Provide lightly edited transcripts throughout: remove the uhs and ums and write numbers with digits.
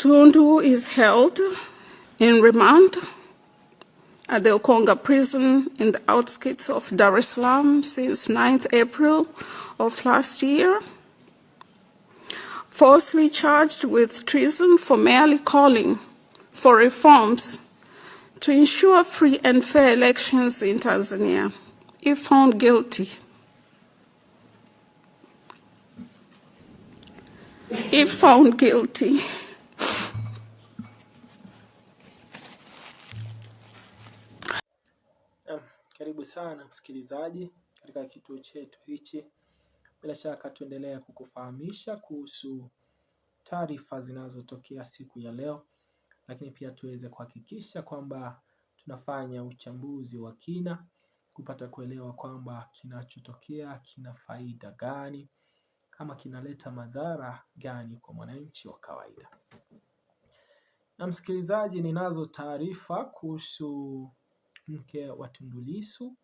Tundu is held in remand at the Ukonga prison in the outskirts of Dar es Salaam since 9th April of last year, falsely charged with treason for merely calling for reforms to ensure free and fair elections in Tanzania. If found guilty, Karibu sana msikilizaji katika kituo chetu hichi. Bila shaka tuendelea kukufahamisha kuhusu taarifa zinazotokea siku ya leo, lakini pia tuweze kuhakikisha kwamba tunafanya uchambuzi wa kina kupata kuelewa kwamba kinachotokea kina faida gani ama kinaleta madhara gani kwa mwananchi wa kawaida. Na msikilizaji, ninazo taarifa kuhusu mke wa Tundu Lissu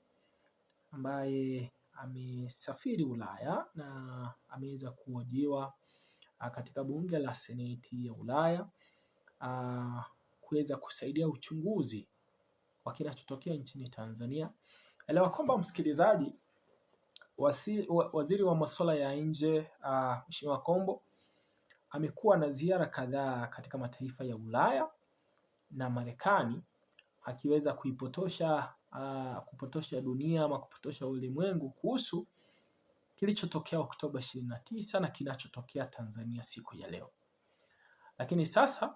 ambaye amesafiri Ulaya na ameweza kuhojiwa katika bunge la Seneti ya Ulaya kuweza kusaidia uchunguzi wa kinachotokea nchini Tanzania. Elewa kwamba msikilizaji, waziri wa masuala ya nje Mheshimiwa Kombo amekuwa na ziara kadhaa katika mataifa ya Ulaya na Marekani akiweza kupotosha dunia ama kupotosha ulimwengu kuhusu kilichotokea Oktoba 29 na kinachotokea Tanzania siku ya leo. Lakini sasa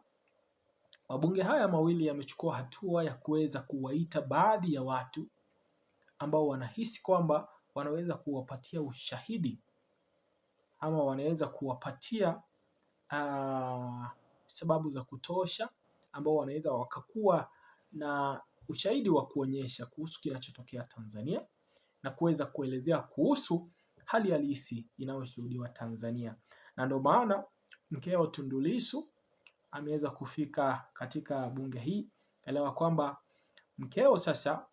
mabunge haya mawili yamechukua hatua ya kuweza kuwaita baadhi ya watu ambao wanahisi kwamba wanaweza kuwapatia ushahidi ama wanaweza kuwapatia sababu za kutosha ambao wanaweza wakakuwa na ushahidi wa kuonyesha kuhusu kinachotokea Tanzania na kuweza kuelezea kuhusu hali halisi inayoshuhudiwa Tanzania. Na ndio maana mkeo Tundu Lissu ameweza kufika katika bunge hii. Elewa kwamba mkeo sasa,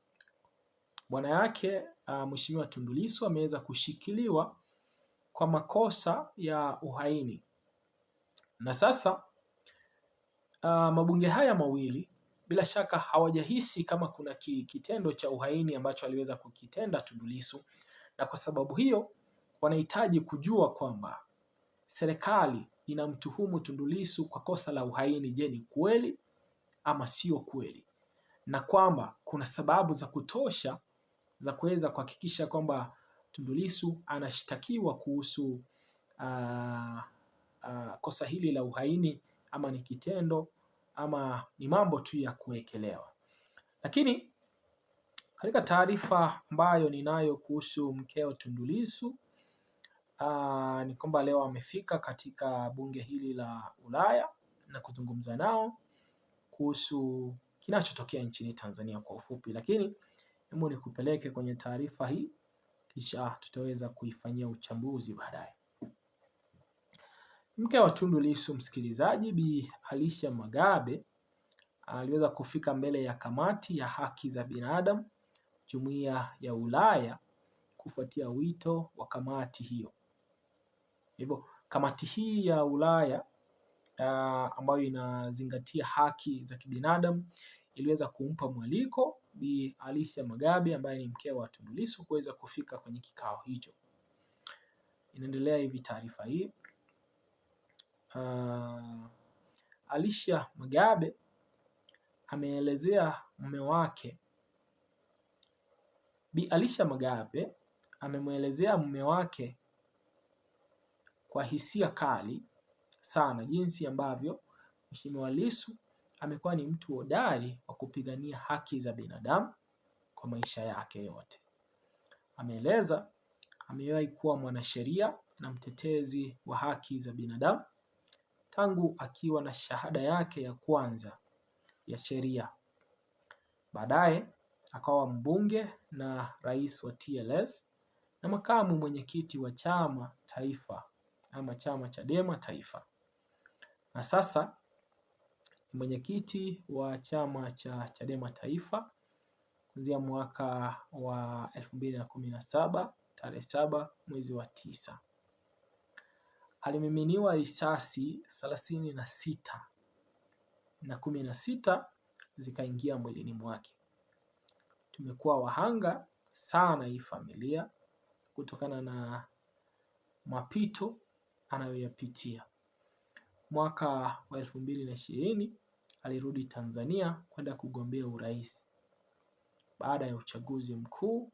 bwana yake Mheshimiwa Tundu Lissu ameweza kushikiliwa kwa makosa ya uhaini. Na sasa mabunge haya mawili bila shaka hawajahisi kama kuna kitendo cha uhaini ambacho aliweza kukitenda Tundu Lissu, na kwa sababu hiyo wanahitaji kujua kwamba serikali inamtuhumu Tundu Lissu kwa kosa la uhaini. Je, ni kweli ama sio kweli? Na kwamba kuna sababu za kutosha za kuweza kuhakikisha kwamba Tundu Lissu anashtakiwa kuhusu kosa hili la uhaini, ama ni kitendo ama ni mambo tu ya kuwekelewa. Lakini katika taarifa ambayo ninayo kuhusu mkeo Tundu Lissu ni kwamba leo amefika katika bunge hili la Ulaya na kuzungumza nao kuhusu kinachotokea nchini Tanzania kwa ufupi. Lakini hebu nikupeleke kwenye taarifa hii kisha tutaweza kuifanyia uchambuzi baadaye. Mke wa Tundu Lissu, msikilizaji, Bi Alicia Magabe aliweza kufika mbele ya kamati ya haki za binadamu Jumuiya ya Ulaya kufuatia wito wa kamati hiyo. Hivyo kamati hii ya Ulaya ambayo inazingatia haki za kibinadamu iliweza kumpa mwaliko Bi Alicia Magabe ambaye ni mke wa Tundu Lissu kuweza kufika kwenye kikao hicho. Inaendelea hivi taarifa hii. Alicia Magabe ameelezea mume wake. Bi Alicia Magabe amemwelezea mume wake kwa hisia kali sana jinsi ambavyo Mheshimiwa Lissu amekuwa ni mtu hodari wa kupigania haki za binadamu kwa maisha yake yote. Ameeleza amewahi kuwa mwanasheria na mtetezi wa haki za binadamu tangu akiwa na shahada yake ya kwanza ya sheria. Baadaye akawa mbunge na rais wa TLS na makamu mwenyekiti wa chama taifa ama chama Chadema taifa. Na sasa mwenyekiti wa chama cha Chadema taifa kuanzia mwaka wa 2017 tarehe 7 mwezi wa 9. Alimiminiwa risasi 36 na 16 zikaingia mwilini mwake. Tumekuwa wahanga sana hii familia kutokana na mapito anayoyapitia. Mwaka wa 2020 alirudi Tanzania kwenda kugombea urais. Baada ya uchaguzi mkuu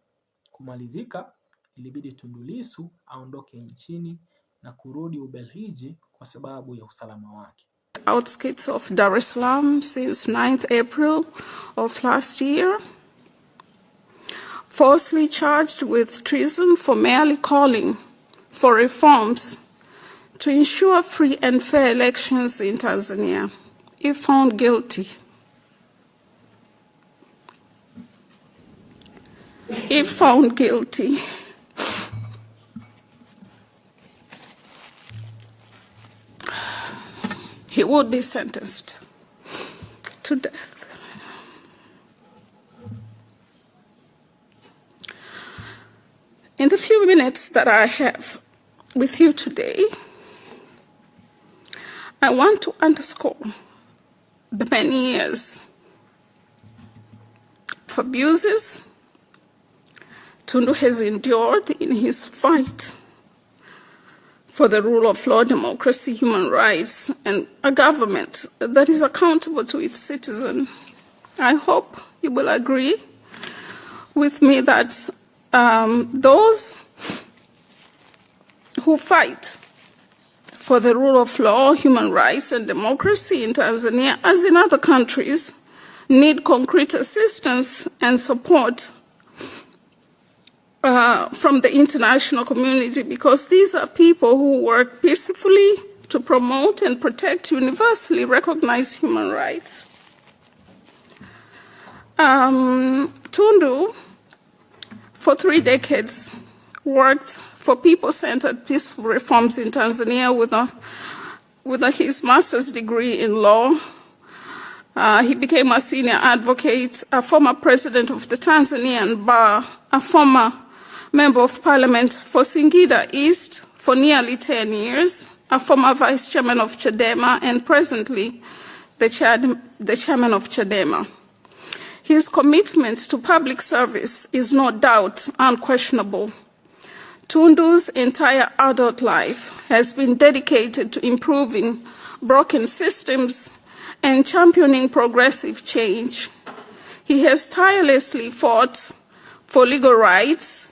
kumalizika, ilibidi Tundu Lissu aondoke nchini na kurudi Ubelgiji kwa sababu ya usalama wake. Outskirts of Dar es Salaam since 9th April of last year, falsely charged with treason for merely calling for reforms to ensure free and fair elections in Tanzania. If found guilty, he would be sentenced to death. In the few minutes that I have with you today, I want to underscore the many years of abuses Tundu has endured in his fight for the rule of law, democracy, human rights, and a government that is accountable to its citizens. I hope you will agree with me that those who fight for the rule of law, human rights, and democracy in Tanzania, as in other countries, need concrete assistance and support from the international community, because these are people who work peacefully to promote and protect universally recognized human rights. Tundu, for 3 decades, worked for people-centered peaceful reforms in Tanzania with his master's degree in law. He became a senior advocate, a former president of the Tanzanian Bar, a former member of parliament for Singida East for nearly 10 years, a former vice chairman of Chadema, and presently the chairman of Chadema. His commitment to public service is no doubt unquestionable. Tundu's entire adult life has been dedicated to improving broken systems and championing progressive change. He has tirelessly fought for legal rights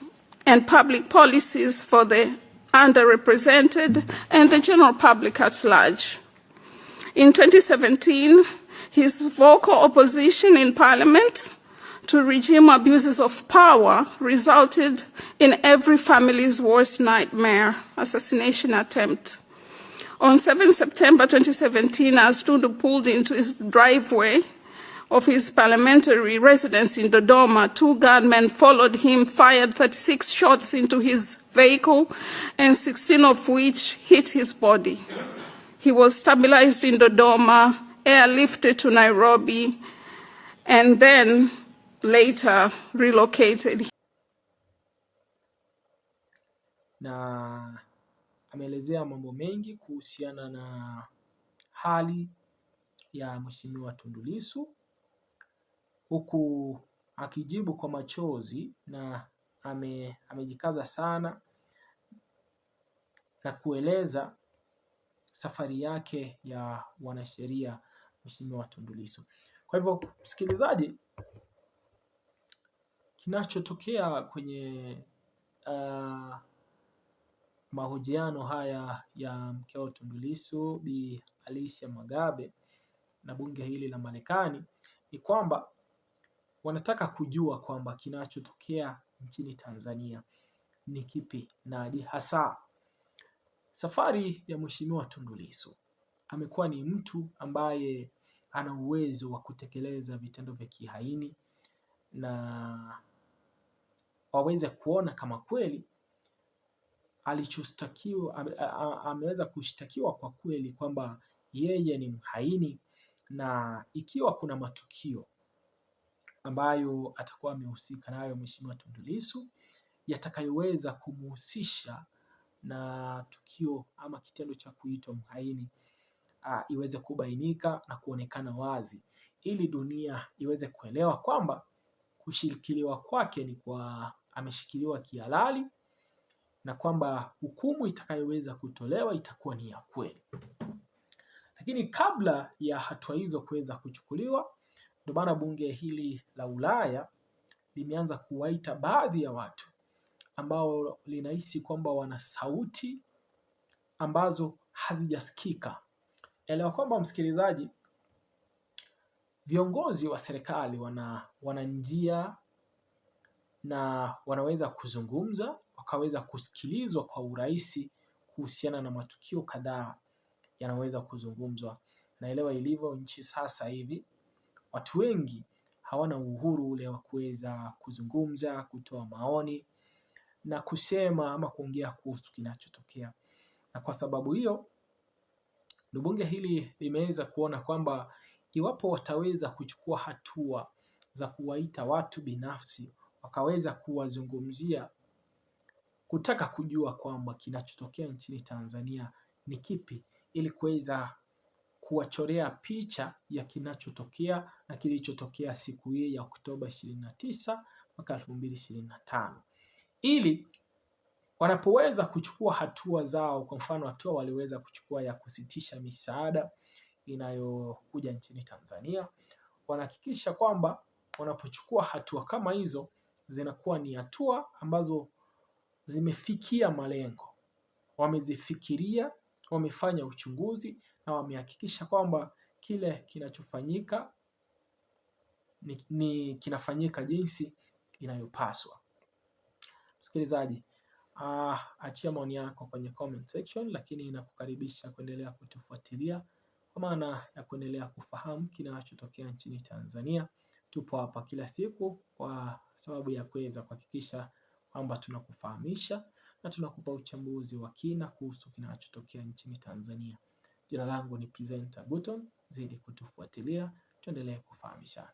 and public policies for the underrepresented and the general public at large. In 2017, his vocal opposition in Parliament to regime abuses of power resulted in every family's worst nightmare, assassination attempt. On 7 September 2017, as Tundu pulled into his driveway of his parliamentary residence in Dodoma, 2 gunmen followed him, fired 36 shots into his vehicle, and 16 of which hit his body. He was stabilized in Dodoma, airlifted to Nairobi, and then later relocated. Na ameelezea mambo mengi kuhusiana na hali ya Mheshimiwa Tundu Lissu, huku akijibu kwa machozi, na amejikaza sana na kueleza safari yake ya wanasheria Mheshimiwa Tundu Lissu. Kwa hivyo, msikilizaji, kinachotokea kwenye mahojiano haya ya mkeo Tundu Lissu, Bi Alicia Magabe, na bunge hili la Marekani ni kwamba wanataka kujua kwamba kinachotokea nchini Tanzania ni kipi, na hasa safari ya Mheshimiwa Tundu Lissu. Amekuwa ni mtu ambaye ana uwezo wa kutekeleza vitendo vya kihaini, na waweze kuona kama kweli alichoshtakiwa, ameweza kushtakiwa kwa kweli kwamba yeye ni mhaini, na ikiwa kuna matukio ambayo atakuwa amehusika nayo Mheshimiwa Tundu Lissu yatakayoweza kumhusisha na tukio ama kitendo cha kuitwa mhaini, iweze kubainika na kuonekana wazi, ili dunia iweze kuelewa kwamba kushikiliwa kwake ni kwa ameshikiliwa kihalali, na kwamba hukumu itakayoweza kutolewa itakuwa ni ya kweli. Lakini kabla ya hatua hizo kuweza kuchukuliwa, ndio maana bunge hili la Ulaya limeanza kuwaita baadhi ya watu ambao linahisi kwamba wana sauti ambazo hazijasikika. Elewa kwamba msikilizaji, viongozi wa serikali wana njia na wanaweza kuzungumza, wakaweza kusikilizwa kwa urahisi kuhusiana na matukio kadhaa yanaweza kuzungumzwa. Naelewa ilivyo nchi sasa hivi, watu wengi hawana uhuru ule wa kuweza kuzungumza, kutoa maoni na kusema ama kuongea kuhusu kinachotokea. Na kwa sababu hiyo, bunge hili limeweza kuona kwamba iwapo wataweza kuchukua hatua za kuwaita watu binafsi, wakaweza kuwazungumzia, kutaka kujua kwamba kinachotokea nchini Tanzania ni kipi, ili kuweza kuwachorea picha ya kinachotokea na kilichotokea siku hii ya Oktoba 29 mwaka 2025, ili wanapoweza kuchukua hatua zao, kwa mfano hatua waliweza kuchukua ya kusitisha misaada inayokuja nchini Tanzania, wanahakikisha kwamba wanapochukua hatua kama hizo zinakuwa ni hatua ambazo zimefikia malengo, wamezifikiria, wamefanya uchunguzi na wamehakikisha kwamba kile kinachofanyika ni kinafanyika jinsi inayopaswa. Msikilizaji, achia maoni yako kwenye comment section, lakini nakukaribisha kuendelea kutufuatilia kwa maana ya kuendelea kufahamu kinachotokea nchini Tanzania. Tupo hapa kila siku kwa sababu ya kuweza kuhakikisha kwamba tunakufahamisha na tunakupa uchambuzi wa kina kuhusu kinachotokea nchini Tanzania. Jina langu ni Presenter Buton, zidi kutufuatilia, tuendelee kufahamishana.